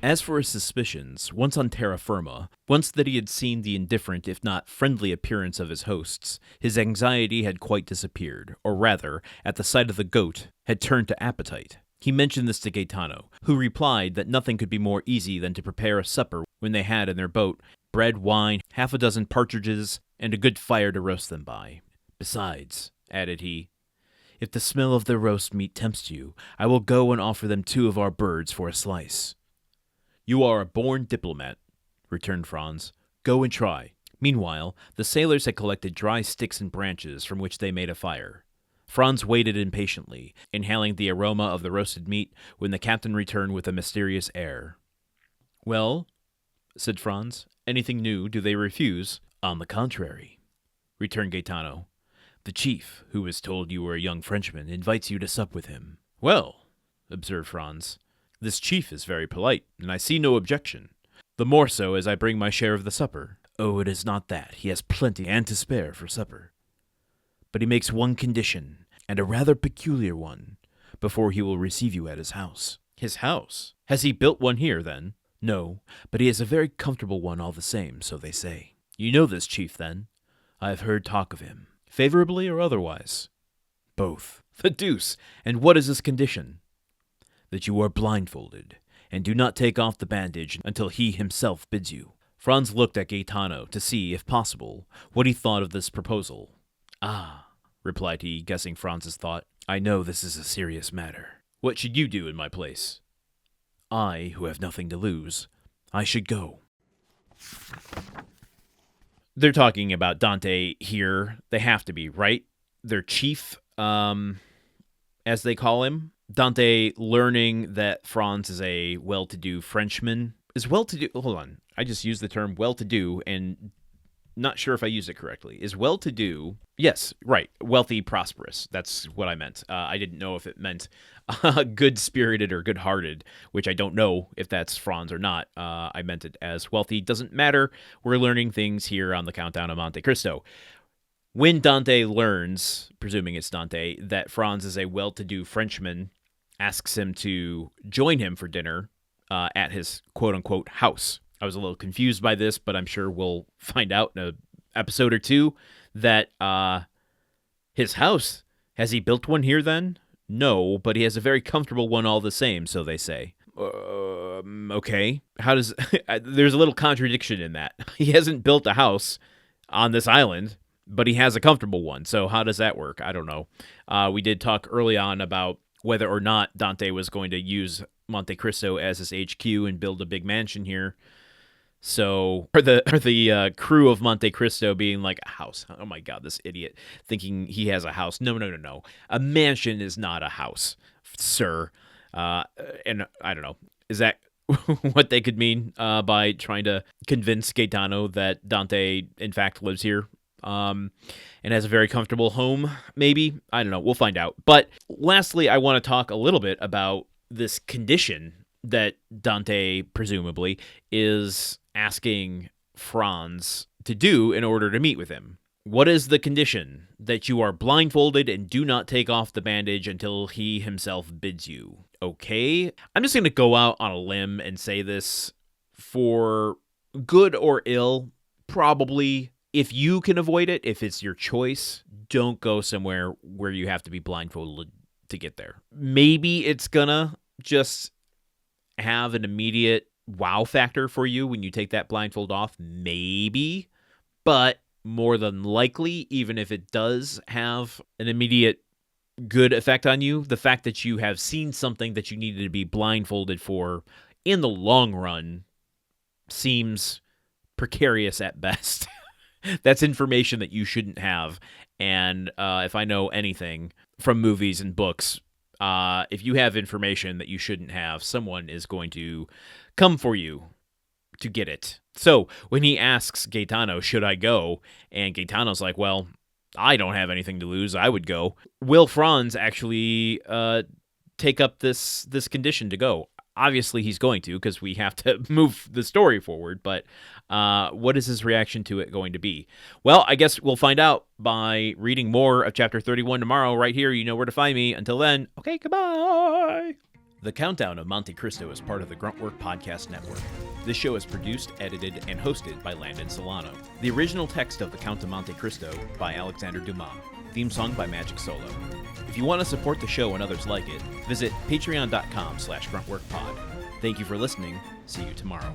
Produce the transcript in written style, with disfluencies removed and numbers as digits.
As for his suspicions, once on terra firma, once that he had seen the indifferent if not friendly appearance of his hosts, his anxiety had quite disappeared, or rather, at the sight of the goat, had turned to appetite. He mentioned this to Gaetano, who replied that nothing could be more easy than to prepare a supper when they had in their boat bread, wine, half a dozen partridges, and a good fire to roast them by. Besides, added he, if the smell of their roast meat tempts you, I will go and offer them 2 of our birds for a slice. You are a born diplomat, returned Franz. Go and try. Meanwhile, the sailors had collected dry sticks and branches from which they made a fire. Franz waited impatiently, inhaling the aroma of the roasted meat, when the captain returned with a mysterious air. Well, said Franz, anything new? Do they refuse? On the contrary, returned Gaetano. The chief, who has told you were a young Frenchman, invites you to sup with him. Well, observed Franz, this chief is very polite, and I see no objection. The more so as I bring my share of the supper. Oh, it is not that. He has plenty and to spare for supper. But he makes one condition, and a rather peculiar one, before he will receive you at his house. His house? Has he built one here, then? No, but he has a very comfortable one all the same, so they say. You know this chief, then? I have heard talk of him. Favorably or otherwise? Both. The deuce! And what is his condition? That you are blindfolded, and do not take off the bandage until he himself bids you. Franz looked at Gaetano to see, if possible, what he thought of this proposal. Ah, replied he, guessing Franz's thought, I know this is a serious matter. What should you do in my place? I, who have nothing to lose, I should go. They're talking about Dante here. They have to be, right? Their chief, as they call him. Dante learning that Franz is a well-to-do Frenchman. Is well-to-do... Hold on. I just used the term well-to-do and not sure if I used it correctly. Is well-to-do... Yes, right. Wealthy, prosperous. That's what I meant. I didn't know if it meant good-spirited or good-hearted, which I don't know if that's Franz or not. I meant it as wealthy. Doesn't matter. We're learning things here on the Countdown of Monte Cristo. When Dante learns, presuming it's Dante, that Franz is a well-to-do Frenchman, asks him to join him for dinner at his quote-unquote house. I was a little confused by this, but I'm sure we'll find out in an episode or two that his house, has he built one here then? No, but he has a very comfortable one all the same, so they say. Okay. How does... There's a little contradiction in that. He hasn't built a house on this island, but he has a comfortable one, so how does that work? I don't know. We did talk early on about whether or not Dante was going to use Monte Cristo as his HQ and build a big mansion here. So, or the crew of Monte Cristo being like, a house. Oh my God, this idiot thinking he has a house. No. A mansion is not a house, sir. And I don't know. Is that what they could mean by trying to convince Gaetano that Dante, in fact, lives here? And has a very comfortable home, maybe? I don't know. We'll find out. But lastly, I want to talk a little bit about this condition that Dante, presumably, is asking Franz to do in order to meet with him. What is the condition? That you are blindfolded and do not take off the bandage until he himself bids you. Okay? I'm just going to go out on a limb and say this for good or ill, probably. If you can avoid it, if it's your choice, don't go somewhere where you have to be blindfolded to get there. Maybe it's gonna just have an immediate wow factor for you when you take that blindfold off. Maybe. But more than likely, even if it does have an immediate good effect on you, the fact that you have seen something that you needed to be blindfolded for in the long run seems precarious at best. That's information that you shouldn't have. And if I know anything from movies and books, if you have information that you shouldn't have, someone is going to come for you to get it. So when he asks Gaetano, should I go? And Gaetano's like, well, I don't have anything to lose. I would go. Will Franz actually take up this condition to go? Obviously, he's going to, because we have to move the story forward. But what is his reaction to it going to be? Well, I guess we'll find out by reading more of Chapter 31 tomorrow right here. You know where to find me. Until then, okay, goodbye. The Countdown of Monte Cristo is part of the Gruntwork Podcast Network. This show is produced, edited, and hosted by Landon Solano. The original text of The Count of Monte Cristo by Alexander Dumas. Theme song by Magic Solo. If you want to support the show and others like it, visit patreon.com/gruntworkpod. Thank you for listening. See you tomorrow.